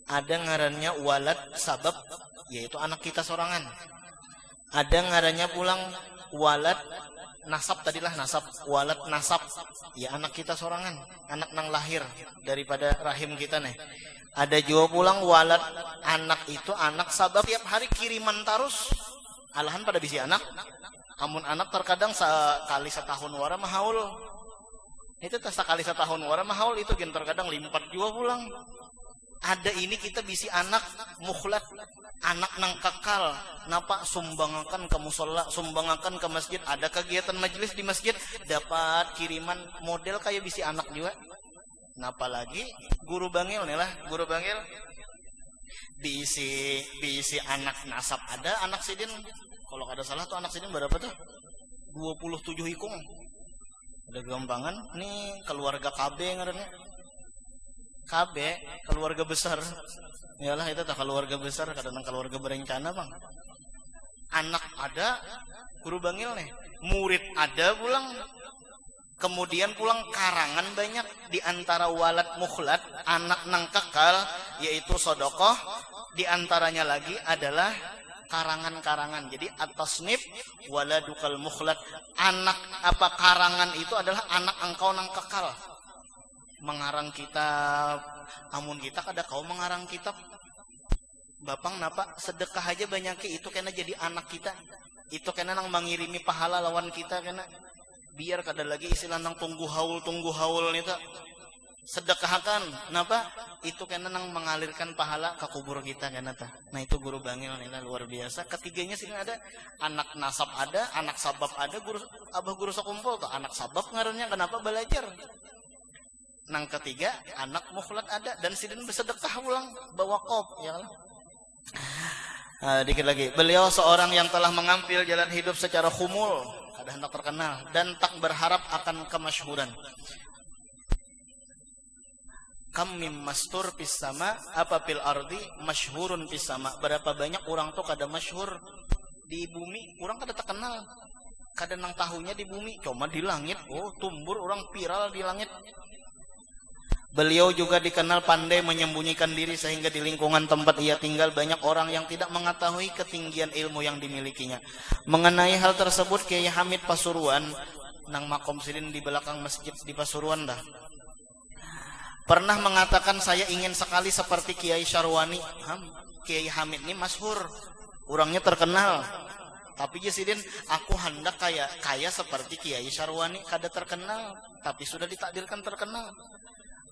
Ada ngarannya walad sabab, yaitu anak kita sorangan. Ada ngarannya pulang walad nasab, tadilah nasab, walad nasab, ya anak kita sorangan, anak nang lahir daripada rahim kita nih. Ada juga pulang walad anak itu anak sabab, tiap hari kiriman tarus alahan pada bisi anak. Amun anak terkadang sekali setahun wara mahaul. Itu sekali setahun wara mahaul itu gen terkadang limpat juga pulang. Ada ini kita bisi anak mukhlat, anak nang kekal, napa sumbangakan ke musola, sumbangakan ke masjid, ada kegiatan majelis di masjid, dapat kiriman model kayak bisi anak juga. Napa lagi guru Bangil nih lah, guru Bangil bisi anak nasab, ada anak Sidin. Kalau ada salah tuh anak Sidin berapa tuh? 27 hikung. Ada gampangan nih keluarga KB ngarannya. KB keluarga besar, yalah itu tak keluarga besar, kadang keluarga berencana bang. Anak ada, guru Bangil nih, murid ada pulang, kemudian pulang karangan banyak di antara walad mukhlat, anak nang kekal, yaitu sodokoh, di antaranya lagi adalah karangan-karangan. Jadi at-tasnif waladukal mukhlat, anak apa karangan itu adalah anak engkau nang kekal. Mengarang kitab, amun kita kada kau mengarang kitab, bapang napa sedekah aja banyak itu kena jadi anak kita, itu kena nang mengirimi pahala lawan kita kena, biar kada lagi istilah nang tunggu haul nita sedekahkan, napa itu kena nang mengalirkan pahala ke kubur kita kena ta. Nah itu guru Bangil nila luar biasa. Ketiganya sini ada anak nasab ada, anak sabab ada, guru abah guru sekumpul tuh anak sabab ngarannya kenapa belajar. Nang ketiga anak mukhlat ada dan Sidin bersedekah ulang bawa kop ya. Dikit lagi, beliau seorang yang telah mengambil jalan hidup secara khumul, kada hendak terkenal dan tak berharap akan kemasyhuran. Kam mim mastur fis sama apa fil ardi masyhurun fis sama. Berapa banyak orang tuh kada masyhur di bumi, orang kada terkenal. Kada nang tahunya di bumi, cuma di langit. Oh, tumbur orang viral di langit. Beliau juga dikenal pandai menyembunyikan diri sehingga di lingkungan tempat ia tinggal banyak orang yang tidak mengetahui ketinggian ilmu yang dimilikinya. Mengenai hal tersebut Kiai Hamid Pasuruan nang makom sidin di belakang masjid di Pasuruan dah pernah mengatakan, saya ingin sekali seperti Kiai Syarwani. Kiai Hamid ini masyhur, orangnya terkenal. Tapi Jasidin, aku hendak kaya seperti Kiai Syarwani, kada terkenal, tapi sudah ditakdirkan terkenal.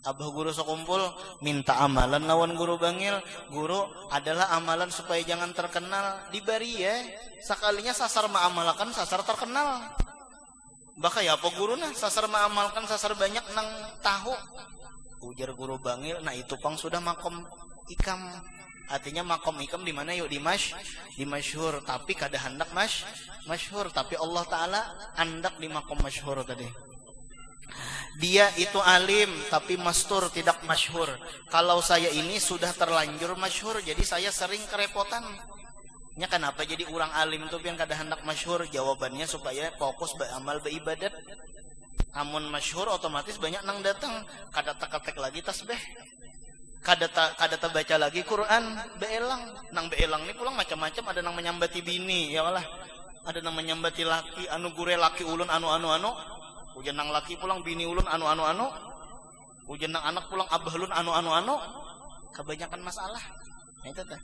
Abah guru sekumpul minta amalan lawan guru bangil. Guru adalah amalan supaya jangan terkenal. Dibari ya, sekalinya sasar ma'amalkan sasar terkenal. Baka ya apa guru nah sasar ma'amalkan sasar banyak nang tahu. Ujar guru bangil, nah itu pang sudah makom ikam. Artinya makom ikam di mana yuk? Di masyhur, tapi kada hendak masyhur, tapi Allah Ta'ala hendak di makom masyhur tadi. Dia itu alim tapi mastur tidak masyhur. Kalau saya ini sudah terlanjur masyhur, jadi saya sering kerepotan. Nya kenapa jadi orang alim tuh yang kada hendak masyhur? Jawabannya supaya fokus beramal beribadat. Amun masyhur otomatis banyak nang datang, kada teketek lagi tasbih. Kada baca lagi Quran, beelang. Nang beelang ini pulang macam-macam, ada nang menyambati bini, ya Allah. Ada nang menyambati laki, anu gure laki ulun anu. Ujian nang laki pulang bini ulun anu. Ujian nang anak pulang abah ulun anu. Kebanyakan masalah. Nah itu dah.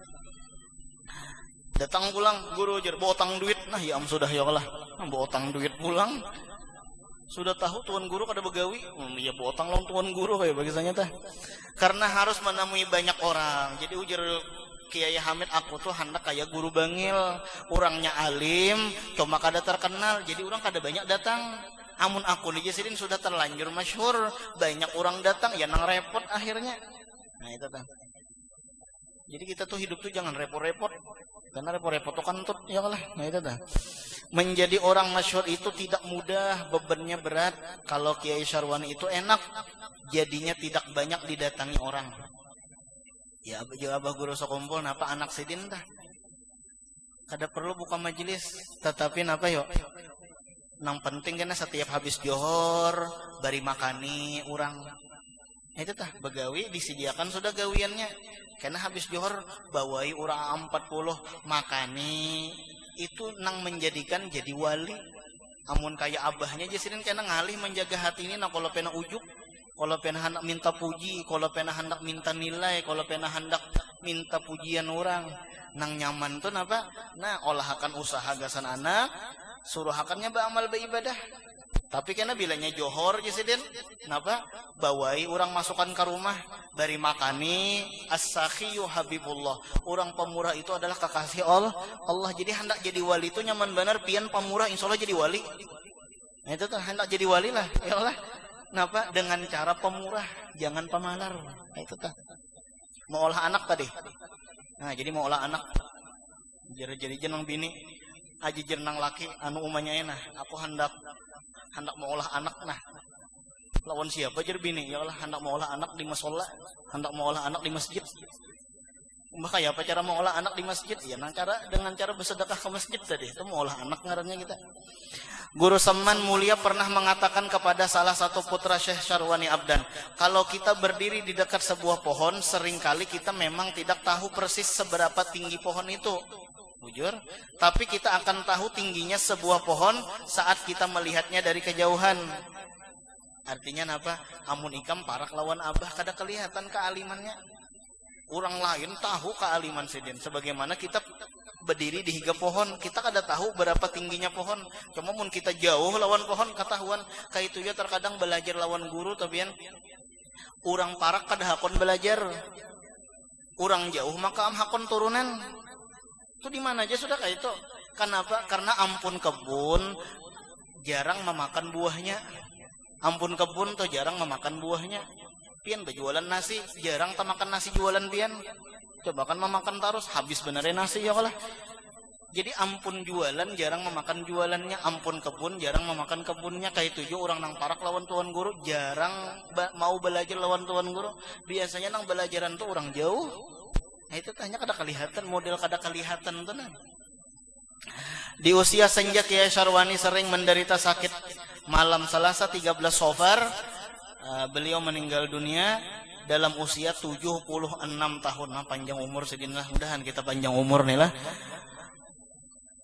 Datang pulang guru jer bawa utang duit. Nah ya sudah ya Allah. Bawa utang duit pulang. Sudah tahu tuan guru kada begawi. Ya bawa utang lawan tuan guru kayak bagisannya tah. Karena harus menemui banyak orang. Jadi ujar Kiai Hamid, aku tuh hendak kayak guru bangil, orangnya alim, cuma kada terkenal, jadi orang kada banyak datang. Amun aku di Jasidin sudah terlanjur masyhur, banyak orang datang, ya nang repot akhirnya. Nah itu kan. Jadi kita tuh hidup tuh jangan repot-repot, karena repot-repot tuh kentut, ya Allah. Nah itu dah. Menjadi orang masyhur itu tidak mudah, bebannya berat. Kalau Kiai Syarwani itu enak, jadinya tidak banyak didatangi orang. Ya abah guru sekumpul napa anak sidin dah. Kada perlu buka majelis, tetapi napa yuk? Nang penting kena setiap habis johor bari makani orang. Itu tah begawi disediakan sudah gawiannya. Karena habis johor bawai urang 40 makani. Itu nang menjadikan jadi wali. Amun kayak abahnya Jasidin kena ngalih menjaga hati ini, nah kalau pena ujuk, kalau pena hendak minta puji, kalau pena hendak minta nilai, kalau pena hendak minta pujian orang, nang nyaman tuh napa? Nah olahakan usaha gasan anak, suruhakannya beramal beribadah. Tapi kena bilanya johor Jasidin, napa? Bawai orang masukkan ke rumah, bari makani, as-sakhiyu habibullah. Orang pemurah itu adalah kekasih Allah. Jadi hendak jadi wali itu nyaman benar, pian pemurah insyaallah jadi wali. Nah itu tuh hendak jadi wali lah, ya Allah. Napa? Dengan cara pemurah, jangan pemalar. Nah itu tuh. Mau olah anak tadi. Nah jadi mau olah anak. Jadi jenang bini, aji jenang laki, anu umanya enak. Aku hendak mau olah anak nah. Lawan siapa jer bini? Ya Allah, hendak mau olah anak di musholla, hendak mau olah anak di masjid. Maka ya apa cara mau olah anak di masjid? Ya dengan cara bersedekah ke masjid tadi. Itu mau olah anak ngarannya kita. Guru Saman Mulia pernah mengatakan kepada salah satu putra Syekh Syarwani Abdan, kalau kita berdiri di dekat sebuah pohon, seringkali kita memang tidak tahu persis seberapa tinggi pohon itu. Bujur, tapi kita akan tahu tingginya sebuah pohon saat kita melihatnya dari kejauhan. Artinya apa? Amun ikam parak lawan abah kada kelihatan kealimannya. Orang lain tahu kealiman sidin. Sebagaimana kita berdiri di higa pohon, kita kada tahu berapa tingginya pohon. Cuma mun kita jauh lawan pohon ketahuan. Kayak itu ya terkadang belajar lawan guru tabian. Orang parak kada hakon belajar. Orang jauh maka hakon turunan. Itu di mana aja sudah kayak itu. Kenapa? Karena ampun kebun jarang memakan buahnya. Ampun kebun tuh jarang memakan buahnya. Pian berjualan nasi, jarang tak makan nasi jualan pian. Coba kan memakan terus, habis beneran nasi ya Allah. Jadi ampun jualan jarang memakan jualannya, ampun kebun jarang memakan kebunnya. Kayak tujuh orang nang parak lawan tuan guru jarang mau belajar lawan tuan guru. Biasanya nang belajaran tuh orang jauh. Nah itu tanya kada kelihatan, model kada kelihatan tuh nah. Di usia senja Kiai Syarwani sering menderita sakit. Malam Selasa 13 Safar beliau meninggal dunia dalam usia 76 tahun. Nah, panjang umur segini lah, mudahan kita panjang umur nih lah.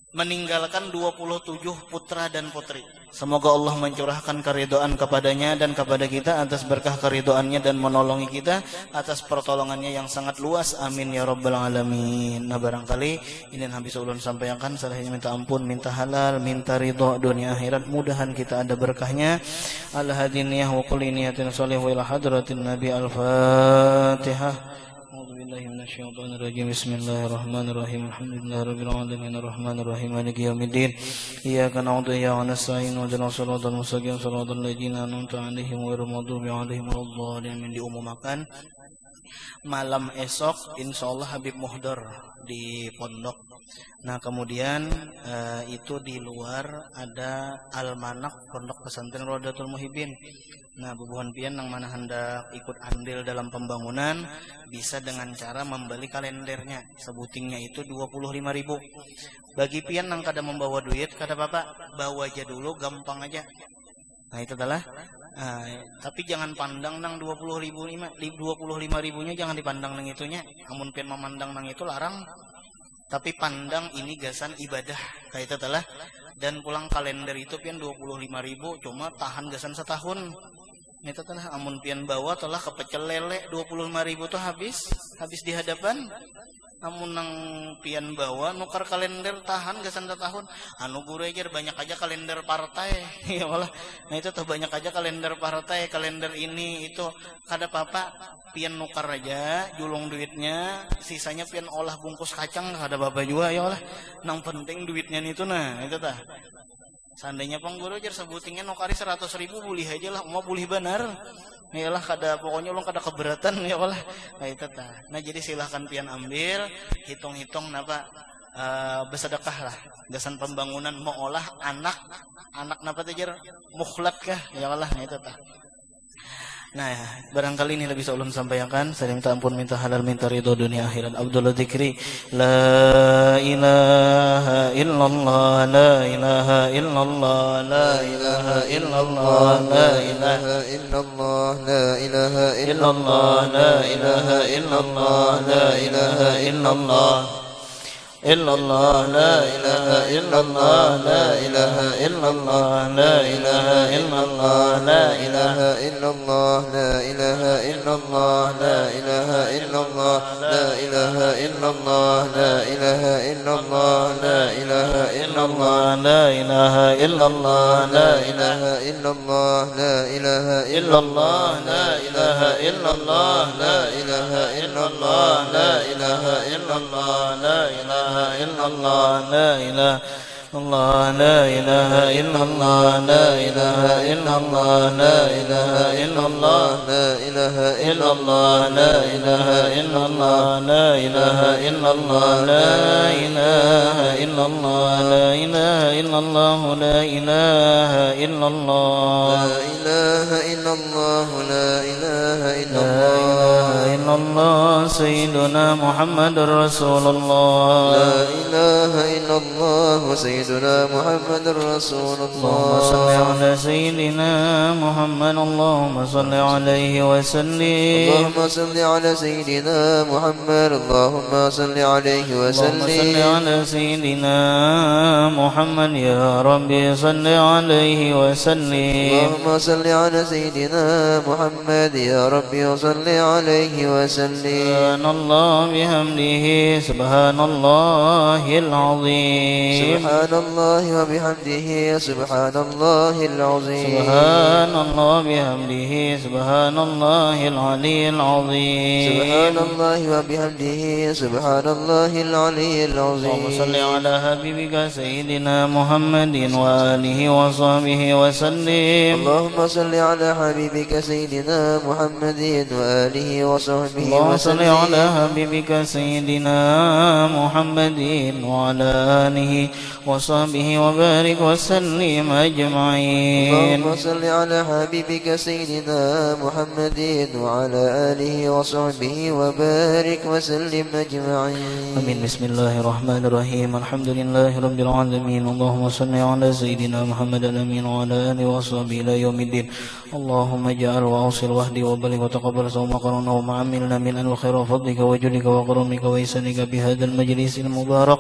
Meninggalkan 27 putra dan putri. Semoga Allah mencurahkan keridhaan kepadanya dan kepada kita atas berkah keridhaannya dan menolongi kita atas pertolongannya yang sangat luas. Amin ya rabbal alamin. Nah barangkali ini yang habis ulun sampaikan, salahnya minta ampun, minta halal, minta ridha dunia akhirat. Mudahan kita ada berkahnya. Al-hadiniyah wa kulli niyatin shalihah ila hadratin nabi. Al-Fatihah. Bismillahirrahmanirrahim. Bismillahirrahmanirrahim. Alhamdulillahirabbil alamin arrahmanirrahim maliki yaumiddin. Iyyaka na'budu wa iyyaka nasta'in ihdinas siratal mustaqim siratal ladzina an'amta 'alaihim ghairil maghdubi 'alaihim waladdallin. Diumumkan malam esok insyaallah Habib Muhdar di pondok. Nah kemudian itu di luar ada almanak Pondok Pesantren Rodatul Muhibbin. Nah bubuhan pian yang mana hendak ikut andil dalam pembangunan bisa dengan cara membeli kalendernya. Sebutingnya itu 25.000. Bagi pian yang kada membawa duit, kada apa-apa, bawa aja dulu, gampang aja. Nah itu adalah tapi jangan pandang nang 25.000-nya jangan dipandang nang itunya. Amun pian memandang nang itu larang. Tapi pandang ini gasan ibadah kayak itu adalah. Dan pulang kalender itu pian 25.000 cuma tahan gasan setahun. Itu adalah amun pian bawa telah kepecel lele 25.000 tuh habis di hadapan. Namun nang pian bawa nukar kalender tahan gasan setahun. Anu guru aja banyak aja kalender partai. Ya malah. Nah itu tuh banyak aja kalender partai, kalender ini itu kada apa-apa pian nukar aja julung duitnya, sisanya pian olah bungkus kacang kada apa-apa juga ya malah. Nang penting duitnya itu nah itu tah. Seandainya pengguru aja sebutingnya nukari 100.000 boleh aja lah, mau boleh benar. Yalah kada pokoknya ulun kada keberatan ya Allah. Nah itu tah. Nah jadi silahkan pian ambil, hitung-hitung napa bersedekah lah. Gasan pembangunan mau olah anak napa teh mukhlat kah ya Allah. Nah itu tah. Nah barangkali ini lebih bisa ulun sampaikan. Saya minta ampun, minta halal, minta ridho dunia akhirat. Abdullah Dzikri. La ilaha illallah, la ilaha illallah, la ilaha illallah, la ilaha illallah, la ilaha illallah, la ilaha illallah, la ilaha illallah. Illallah la ilaha illallah la ilaha illallah la ilaha illallah la ilaha illallah la ilaha illallah la ilaha illallah la ilaha illallah la ilaha illallah la ilaha illallah la ilaha illallah la ilaha illallah la ilaha illallah la ilaha illallah la ilaha illallah la ilaha illallah la ilaha إلا الله لا إله الله لا إله إلا الله لا إله إلا الله لا إله إلا الله لا إله إلا الله لا إله إلا الله لا إله إلا الله لا إله إلا الله لا إله إلا الله لا إله إلا الله لا إله إلا الله لا إله إلا الله سيدنا محمد رسول الله لا إله إلا الله سيدنا محمد رسول الله اللهم صل على سيدنا محمد اللهم صل عليه وسلم اللهم صل على سيدنا محمد اللهم صل عليه وسلم اللهم صل على سيدنا محمد يا ربي صل عليه وسلم اللهم صل على سيدنا محمد يا ربي صل عليه وسلم سبحان الله بحمده سبحان الله العظيم سبحان الله وبحمده سبحان الله العظيم سبحان الله بحمده سبحان الله العلي العظيم سبحان الله وبحمده سبحان الله العلي العظيم اللهم صل على حبيبك سيدنا محمد وآله وصحبه وسلم اللهم صل على حبيبك سيدنا محمد وآله وصحبه اللهم صل وسلم على حبيبك سيدنا محمد وعلى آله وصحبه وبارك وسلم أجمعين اللهم صل على حبيبك سيدنا محمد وعلى آله وصحبه وبارك وسلم أجمعين آمين. بسم الله الرحمن الرحيم الحمد لله رب العالمين اللهم صل على سيدنا محمد الأمين وعلى آله وصحبه إلى يوم الدين اللهم اجعل وأوصل واهدي وبلغ وتقبل صوم قرنا ومعملنا من أنواع خير وفضلك وجودك وكرمك وإحسانك بهذا المجلس المبارك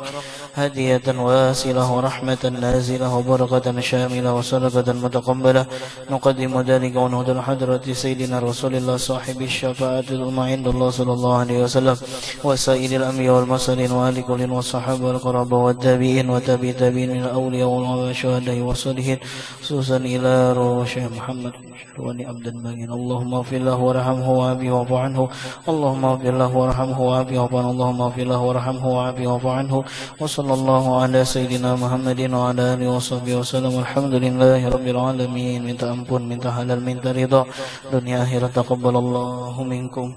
هدية واسلة ورحمة نازلة وبركة شاملة وصدقة متقبلة نقدم ذلك ونهدى حضرة سيدنا رسول الله صاحب الشفاعة العظمى عند الله صلى الله عليه وسلم وسائر الأنبياء والمرسلين وآل كل والصحابة والقرابة والتابعين وتابعي التابعين من الأولياء والشهداء والصالحين خصوصا إلى روح شيخ محمد شرواني عبد الباقين اللهم اغفر له وارحمه وعافه واعف عنه اللهم اغفر له وارحمه وعافه واعف عنه اللهم اغفر له وارحمه وعافه واعف عنه وصلى الله على سيدنا محمد وعلى آله وصحبه وسلم الحمد لله رب العالمين. Minta ampun, minta halal, minta ridha dunia akhirat. Taqabbalallahu minkum.